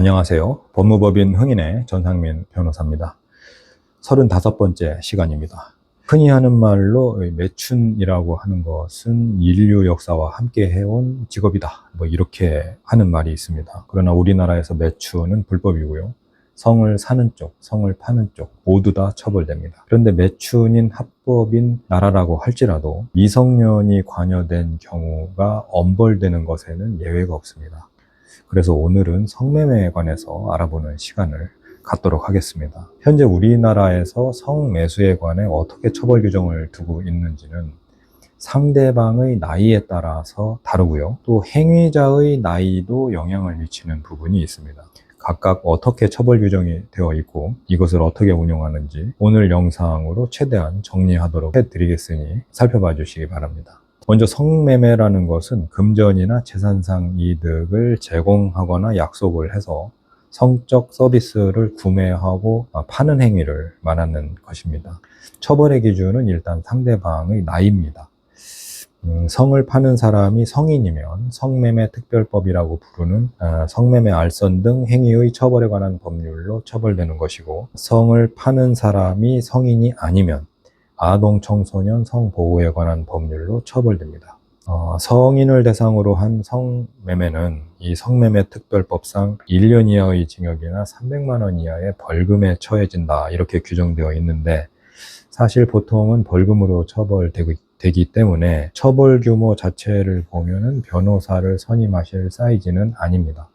안녕하세요. 법무법인 흥인의 전상민 변호사입니다. 35번째 시간입니다. 흔히 하는 말로 매춘이라고 하는 것은 인류 역사와 함께 해온 직업이다. 이렇게 하는 말이 있습니다. 그러나 우리나라에서 매춘은 불법이고요. 성을 사는 쪽, 성을 파는 쪽 모두 다 처벌됩니다. 그런데 매춘인 합법인 나라라고 할지라도 미성년이 관여된 경우가 엄벌되는 것에는 예외가 없습니다. 그래서 오늘은 성매매에 관해서 알아보는 시간을 갖도록 하겠습니다. 현재 우리나라에서 성매수에 관해 어떻게 처벌 규정을 두고 있는지는 상대방의 나이에 따라서 다르고요. 또 행위자의 나이도 영향을 미치는 부분이 있습니다. 각각 어떻게 처벌 규정이 되어 있고 이것을 어떻게 운용하는지 오늘 영상으로 최대한 정리하도록 해드리겠으니 살펴봐 주시기 바랍니다. 먼저 성매매라는 것은 금전이나 재산상 이득을 제공하거나 약속을 해서 성적 서비스를 구매하고 파는 행위를 말하는 것입니다. 처벌의 기준은 일단 상대방의 나이입니다. 성을 파는 사람이 성인이면 성매매 특별법이라고 부르는 성매매 알선 등 행위의 처벌에 관한 법률로 처벌되는 것이고, 성을 파는 사람이 성인이 아니면 아동 청소년 성보호에 관한 법률로 처벌됩니다. 성인을 대상으로 한 성매매는 이 성매매 특별법상 1년 이하의 징역이나 300만 원 이하의 벌금에 처해진다 이렇게 규정되어 있는데, 사실 보통은 벌금으로 처벌되기 때문에 처벌 규모 자체를 보면은 변호사를 선임하실 사이즈는 아닙니다.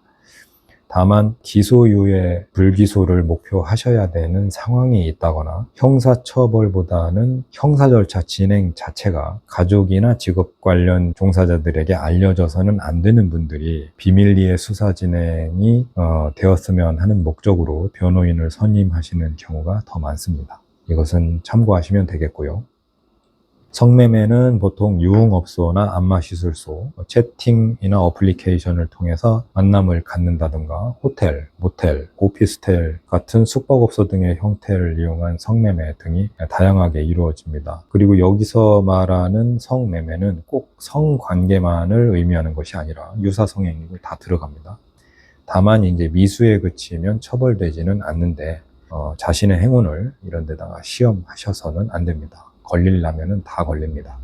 다만 기소유예 불기소를 목표하셔야 되는 상황이 있다거나 형사처벌보다는 형사 절차 진행 자체가 가족이나 직업 관련 종사자들에게 알려져서는 안 되는 분들이 비밀리에 수사 진행이 되었으면 하는 목적으로 변호인을 선임하시는 경우가 더 많습니다. 이것은 참고하시면 되겠고요. 성매매는 보통 유흥업소나 안마시술소, 채팅이나 어플리케이션을 통해서 만남을 갖는다든가 호텔, 모텔, 오피스텔 같은 숙박업소 등의 형태를 이용한 성매매 등이 다양하게 이루어집니다. 그리고 여기서 말하는 성매매는 꼭 성관계만을 의미하는 것이 아니라 유사성행위가 다 들어갑니다. 다만 이제 미수에 그치면 처벌되지는 않는데 자신의 행운을 이런 데다가 시험하셔서는 안 됩니다. 걸리려면은 다 걸립니다.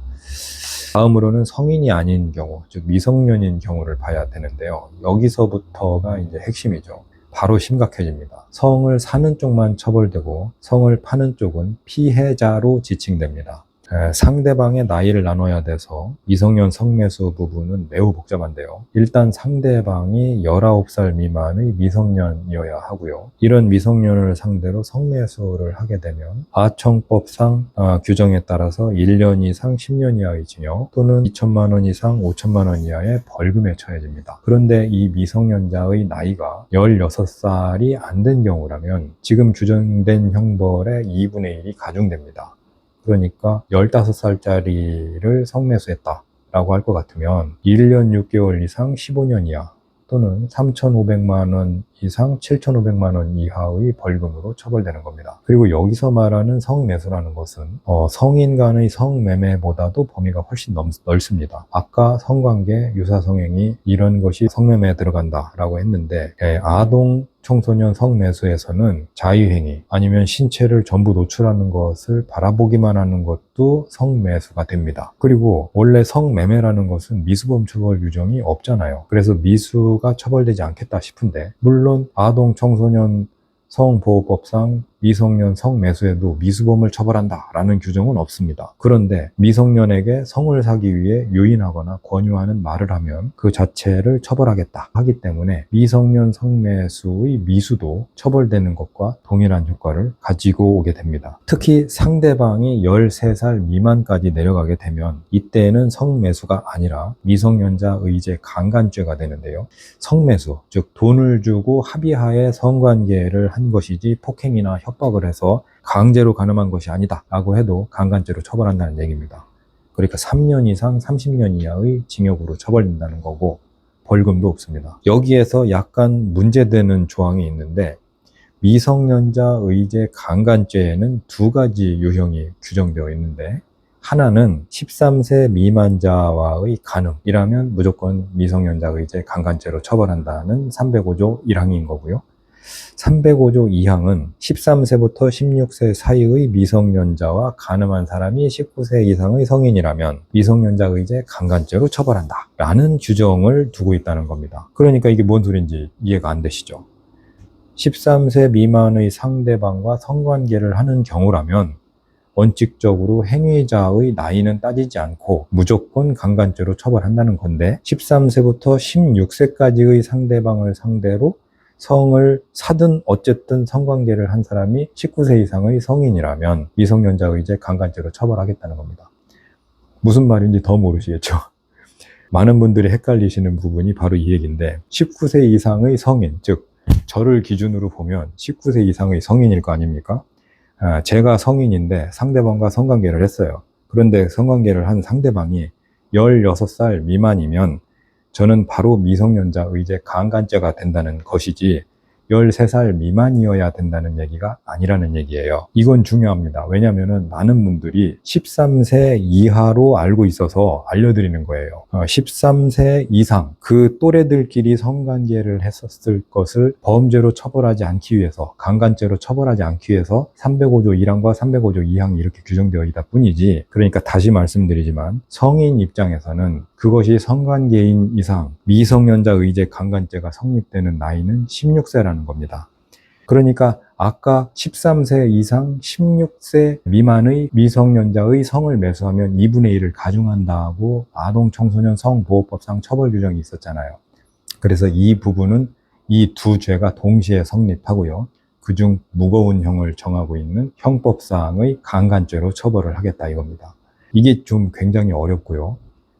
다음으로는 성인이 아닌 경우, 즉 미성년인 경우를 봐야 되는데요. 여기서부터가 이제 핵심이죠. 바로 심각해집니다. 성을 사는 쪽만 처벌되고 성을 파는 쪽은 피해자로 지칭됩니다. 상대방의 나이를 나눠야 돼서 미성년 성매수 부분은 매우 복잡한데요. 일단 상대방이 19살 미만의 미성년이어야 하고요. 이런 미성년을 상대로 성매수를 하게 되면 아청법상 규정에 따라서 1년 이상 10년 이하의 징역 또는 2천만 원 이상 5천만 원 이하의 벌금에 처해집니다. 그런데 이 미성년자의 나이가 16살이 안 된 경우라면 지금 규정된 형벌의 2분의 1이 가중됩니다. 그러니까 15살짜리를 성매수했다라고 할 것 같으면 1년 6개월 이상 15년 이하 또는 3,500만 원 이상 7,500만 원 이하의 벌금으로 처벌되는 겁니다. 그리고 여기서 말하는 성매수라는 것은 성인 간의 성매매보다도 범위가 훨씬 넓습니다. 아까 성관계, 유사성행위 이런 것이 성매매에 들어간다라고 했는데 아동 청소년 성매수에서는 자유행위 아니면 신체를 전부 노출하는 것을 바라보기만 하는 것도 성매수가 됩니다. 그리고 원래 성매매라는 것은 미수범 처벌 규정이 없잖아요. 그래서 미수가 처벌되지 않겠다 싶은데, 물론 아동 청소년 성보호법상 미성년 성매수에도 미수범을 처벌한다라는 규정은 없습니다. 그런데 미성년에게 성을 사기 위해 유인하거나 권유하는 말을 하면 그 자체를 처벌하겠다 하기 때문에 미성년 성매수의 미수도 처벌되는 것과 동일한 효과를 가지고 오게 됩니다. 특히 상대방이 13살 미만까지 내려가게 되면 이때는 성매수가 아니라 미성년자 의제 강간죄가 되는데요. 성매수, 즉 돈을 주고 합의하에 성관계를 한 것이지 폭행이나 협박을 해서 강제로 간음한 것이 아니다 라고 해도 강간죄로 처벌한다는 얘기입니다. 그러니까 3년 이상 30년 이하의 징역으로 처벌된다는 거고 벌금도 없습니다. 여기에서 약간 문제되는 조항이 있는데, 미성년자 의제 강간죄에는 2가지 유형이 규정되어 있는데 하나는 13세 미만자와의 간음이라면 무조건 미성년자 의제 강간죄로 처벌한다는 305조 1항인 거고요. 305조 2항은 13세부터 16세 사이의 미성년자와 간음한 사람이 19세 이상의 성인이라면 미성년자 의제 강간죄로 처벌한다 라는 규정을 두고 있다는 겁니다. 그러니까 이게 뭔 소린지 이해가 안 되시죠? 13세 미만의 상대방과 성관계를 하는 경우라면 원칙적으로 행위자의 나이는 따지지 않고 무조건 강간죄로 처벌한다는 건데 13세부터 16세까지의 상대방을 상대로 성을 사든 어쨌든 성관계를 한 사람이 19세 이상의 성인이라면 미성년자 의제 강간죄로 처벌하겠다는 겁니다. 무슨 말인지 더 모르시겠죠? 많은 분들이 헷갈리시는 부분이 바로 이 얘기인데 19세 이상의 성인, 즉 저를 기준으로 보면 19세 이상의 성인일 거 아닙니까? 제가 성인인데 상대방과 성관계를 했어요. 그런데 성관계를 한 상대방이 16살 미만이면 저는 바로 미성년자 의제 강간죄가 된다는 것이지 13살 미만이어야 된다는 얘기가 아니라는 얘기예요. 이건 중요합니다. 왜냐하면 많은 분들이 13세 이하로 알고 있어서 알려드리는 거예요. 13세 이상 그 또래들끼리 성관계를 했었을 것을 범죄로 처벌하지 않기 위해서 강간죄로 처벌하지 않기 위해서 305조 1항과 305조 2항이 이렇게 규정되어 있다 뿐이지 그러니까 다시 말씀드리지만 성인 입장에서는 그것이 성관계인 이상 미성년자 의제 강간죄가 성립되는 나이는 16세라는 겁니다. 그러니까 아까 13세 이상 16세 미만의 미성년자의 성을 매수하면 2분의 1을 가중한다고 아동청소년 성보호법상 처벌 규정이 있었잖아요. 그래서 이 부분은 이 두 죄가 동시에 성립하고요. 그중 무거운 형을 정하고 있는 형법상의 강간죄로 처벌을 하겠다 이겁니다. 이게 좀 굉장히 어렵고요.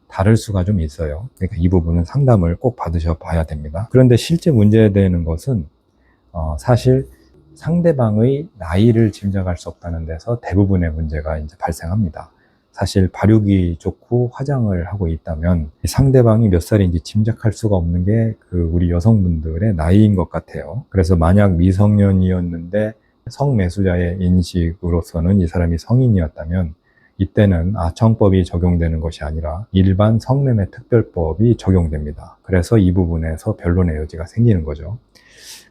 다를 수가 좀 있어요. 그러니까 이 부분은 상담을 꼭 받으셔 봐야 됩니다. 그런데 실제 문제되는 것은 사실 상대방의 나이를 짐작할 수 없다는 데서 대부분의 문제가 이제 발생합니다. 사실 발육이 좋고 화장을 하고 있다면 상대방이 몇 살인지 짐작할 수가 없는 게 우리 여성분들의 나이인 것 같아요. 그래서 만약 미성년이었는데 성매수자의 인식으로서는 이 사람이 성인이었다면 이때는 아청법이 적용되는 것이 아니라 일반 성매매 특별법이 적용됩니다. 그래서 이 부분에서 변론의 여지가 생기는 거죠.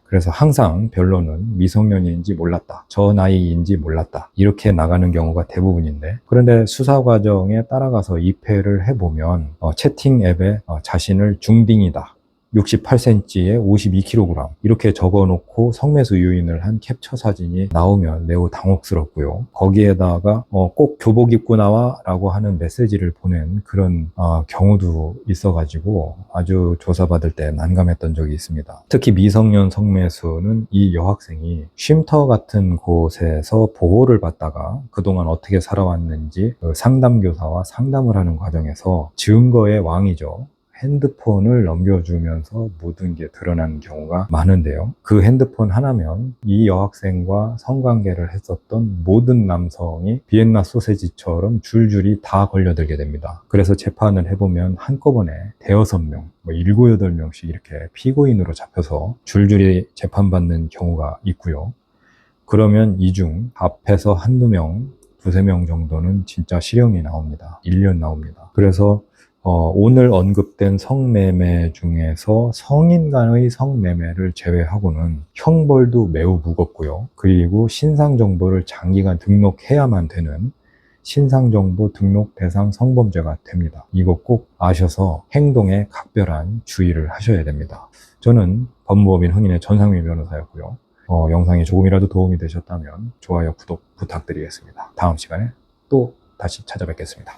그래서 항상 변론은 미성년인지 몰랐다, 저 나이인지 몰랐다 이렇게 나가는 경우가 대부분인데 그런데 수사 과정에 따라가서 입회를 해보면 채팅 앱에 자신을 중딩이다 68cm에 52kg 이렇게 적어놓고 성매수 유인을 한 캡처 사진이 나오면 매우 당혹스럽고요. 거기에다가 꼭 교복 입고 나와 라고 하는 메시지를 보낸 그런 경우도 있어가지고 아주 조사받을 때 난감했던 적이 있습니다. 특히 미성년 성매수는 이 여학생이 쉼터 같은 곳에서 보호를 받다가 그동안 어떻게 살아왔는지 상담교사와 상담을 하는 과정에서 증거의 왕이죠. 핸드폰을 넘겨주면서 모든 게 드러나는 경우가 많은데요. 그 핸드폰 하나면 이 여학생과 성관계를 했었던 모든 남성이 비엔나 소세지처럼 줄줄이 다 걸려들게 됩니다. 그래서 재판을 해보면 한꺼번에 대여섯 명, 7, 8명씩 이렇게 피고인으로 잡혀서 줄줄이 재판받는 경우가 있고요. 그러면 이 중 앞에서 한두 명, 두세 명 정도는 진짜 실형이 나옵니다. 1년 나옵니다. 그래서 오늘 언급된 성매매 중에서 성인 간의 성매매를 제외하고는 형벌도 매우 무겁고요. 그리고 신상정보를 장기간 등록해야만 되는 신상정보 등록 대상 성범죄가 됩니다. 이거 꼭 아셔서 행동에 각별한 주의를 하셔야 됩니다. 저는 법무법인 흥인의 전상민 변호사였고요. 영상이 조금이라도 도움이 되셨다면 좋아요, 구독 부탁드리겠습니다. 다음 시간에 또 다시 찾아뵙겠습니다.